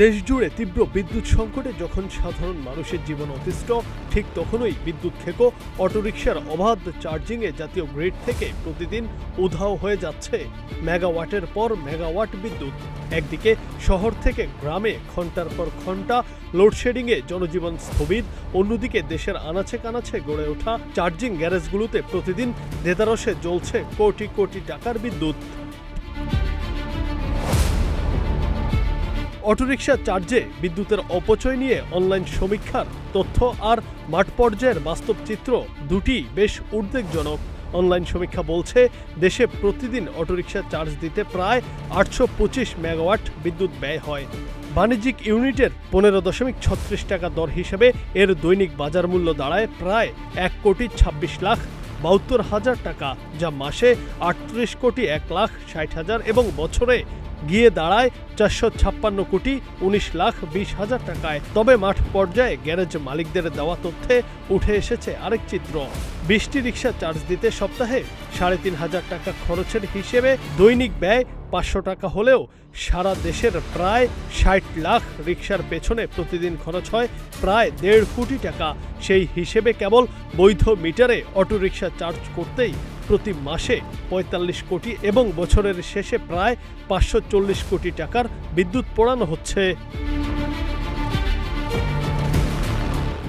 দেশজুড়ে তীব্র বিদ্যুৎ সংকটে যখন সাধারণ মানুষের জীবন অতিষ্ঠ, ঠিক তখনই বিদ্যুৎ খেকো অটোরিকশার অবাধ চার্জিংয়ে জাতীয় গ্রিড থেকে প্রতিদিন উধাও হয়ে যাচ্ছে মেগাওয়াটের পর মেগাওয়াট বিদ্যুৎ। একদিকে শহর থেকে গ্রামে ঘণ্টার পর ঘণ্টা লোডশেডিংয়ে জনজীবন স্থবির, অন্যদিকে দেশের আনাচে কানাচে গড়ে ওঠা চার্জিং গ্যারেজগুলোতে প্রতিদিন দেদারসে জ্বলছে কোটি কোটি টাকার বিদ্যুৎ। অটোরিকশা চার্জে বিদ্যুতের অপচয় নিয়ে অনলাইন সমীক্ষার তথ্য আর মাঠ পর্যায়ের বাস্তব চিত্র দুটি বেশ উদ্বেগজনক। অনলাইন সমীক্ষা বলছে দেশে প্রতিদিন অটোরিকশা চার্জ দিতে প্রায় 825 মেগাওয়াট বিদ্যুৎ ব্যয় হয়। বাণিজ্যিক ইউনিটের 15.36 টাকা দর হিসেবে এর দৈনিক বাজার মূল্য দাঁড়ায় প্রায় 1,26,72,000 টাকা, যা মাসে 38,01,60,000 এবং বছরে গিয়ে দাঁড়ায় 456,19,20,000 টাকায়। তবে মাঠ পর্যায়ে গ্যারেজ মালিকদের দেওয়া তথ্যে উঠে এসেছে আরেক চিত্র। 20টি রিকশা চার্জ দিতে সপ্তাহে 3,500 টাকা খরচের হিসেবে দৈনিক ব্যয় 500 টাকা হলেও সারা দেশের প্রায় 60 লাখ রিকশার পেছনে প্রতিদিন খরচ হয় প্রায় 1.5 কোটি টাকা। সেই হিসেবে কেবল বৈধ মিটারে অটোরিকশা চার্জ করতেই প্রতি মাসে 45 কোটি এবং বছরের শেষে প্রায় 540 কোটি টাকার বিদ্যুৎ পোড়ানো হচ্ছে।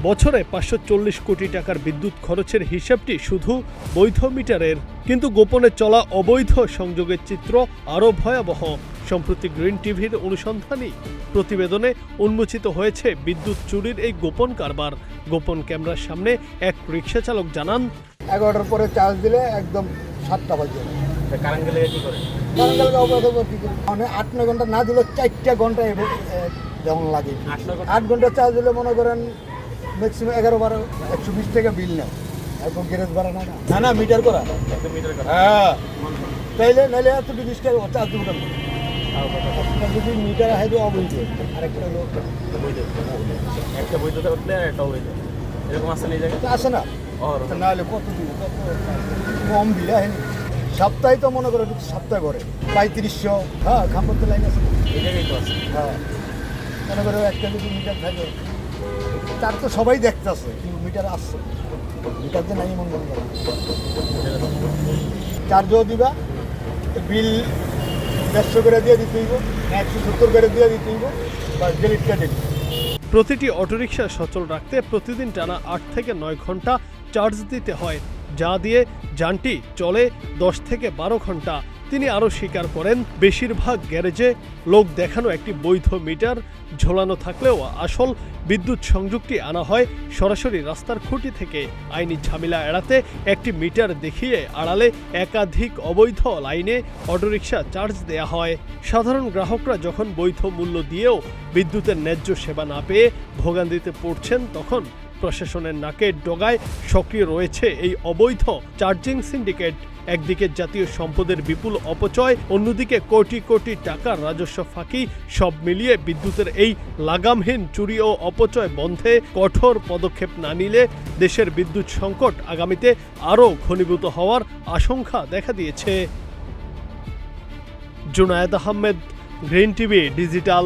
বছরে 540 কোটি টাকার বিদ্যুৎ খরচের হিসাবটি শুধু বৈধ মিটারের, কিন্তু গোপনে চলা অবৈধ সংযোগের চিত্র আরও ভয়াবহ। সম্প্রতি গ্রিন টিভির অনুসন্ধানী প্রতিবেদনে উন্মোচিত হয়েছে বিদ্যুৎ চুরির এই গোপন কারবার। গোপন ক্যামেরার সামনে এক রিকশা চালক জানান, 11টার পরে চার্জ দিলে একদম 7টা বাজে। কারেন্ট কি করে? মানে 8-9 ঘন্টা না দিলে 4টা ঘন্টা যেমন লাগে। 8 ঘন্টা চার্জ দিলে মনে করেন ম্যাক্সিমাম 11-12 120 টাকা বিল নেয়। এখন গ্যারেজ ভাড়া না মিটার করা। হ্যাঁ, তাইলে নাইলে এত 20 টাকা চার্জ দেবো কেন? যদি মিটার হয় তো অবৈধ, আরেকটা লোক একটা বৈধ করলে একটা অবৈধ, এরকম আসে না? জায়গায় আসে না, নাহলে কত দিব, কত কম বিল হয়নি। সপ্তাহে তো মনে করো সপ্তাহে করে 3500। হ্যাঁ, খাম্পাতে লাইন আছে, এই জায়গায় তো আছে। হ্যাঁ, মনে করো একটা যদি মিটার থাকে তার তো সবাই দেখতেছে কিন্তু মিটার আসছে, মিটার যে নাই এমন মনে করো। চার্জও দিবা, বিল 150 করে দিয়ে দিতে হইব, 170 করে দিয়ে দিতে হইব, বা ডিলিট করে দিতে। প্রতিটি অটোরিকশা সচল রাখতে প্রতিদিন টানা 8 থেকে 9 ঘন্টা চার্জ দিতে হয়, যা দিয়ে যানটি চলে 10 থেকে 12 ঘন্টা। তিনি আরও স্বীকার করেন, বেশিরভাগ গ্যারেজে লোক দেখানো একটি বৈধ মিটার ঝোলানো থাকলেও আসল বিদ্যুৎ সংযোগটি আনা হয় সরাসরি রাস্তার খুঁটি থেকে। আইনি ঝামেলা এড়াতে একটি মিটার দেখিয়ে আড়ালে একাধিক অবৈধ লাইনে অটোরিকশা চার্জ দেয়া হয়। সাধারণ গ্রাহকরা যখন বৈধ মূল্য দিয়েও বিদ্যুতের ন্যায্য সেবা না পেয়ে ভোগান্তিতে পড়ছেন, তখন প্রশাসনের নাকের ডগায় সক্রিয় রয়েছে এই অবৈধ চার্জিং সিন্ডিকেট। একদিকে জাতীয় সম্পদের বিপুল অপচয়, অন্যদিকে কোটি কোটি টাকার রাজস্ব ফাঁকি। সব মিলিয়ে বিদ্যুতের এই লাগামহীন চুরি ও অপচয় বন্ধে কঠোর পদক্ষেপ না নিলে দেশের বিদ্যুৎ সংকট আগামীতে আরও ঘনীভূত হওয়ার আশঙ্কা দেখা দিয়েছে। Junaid Ahmed, green TV digital.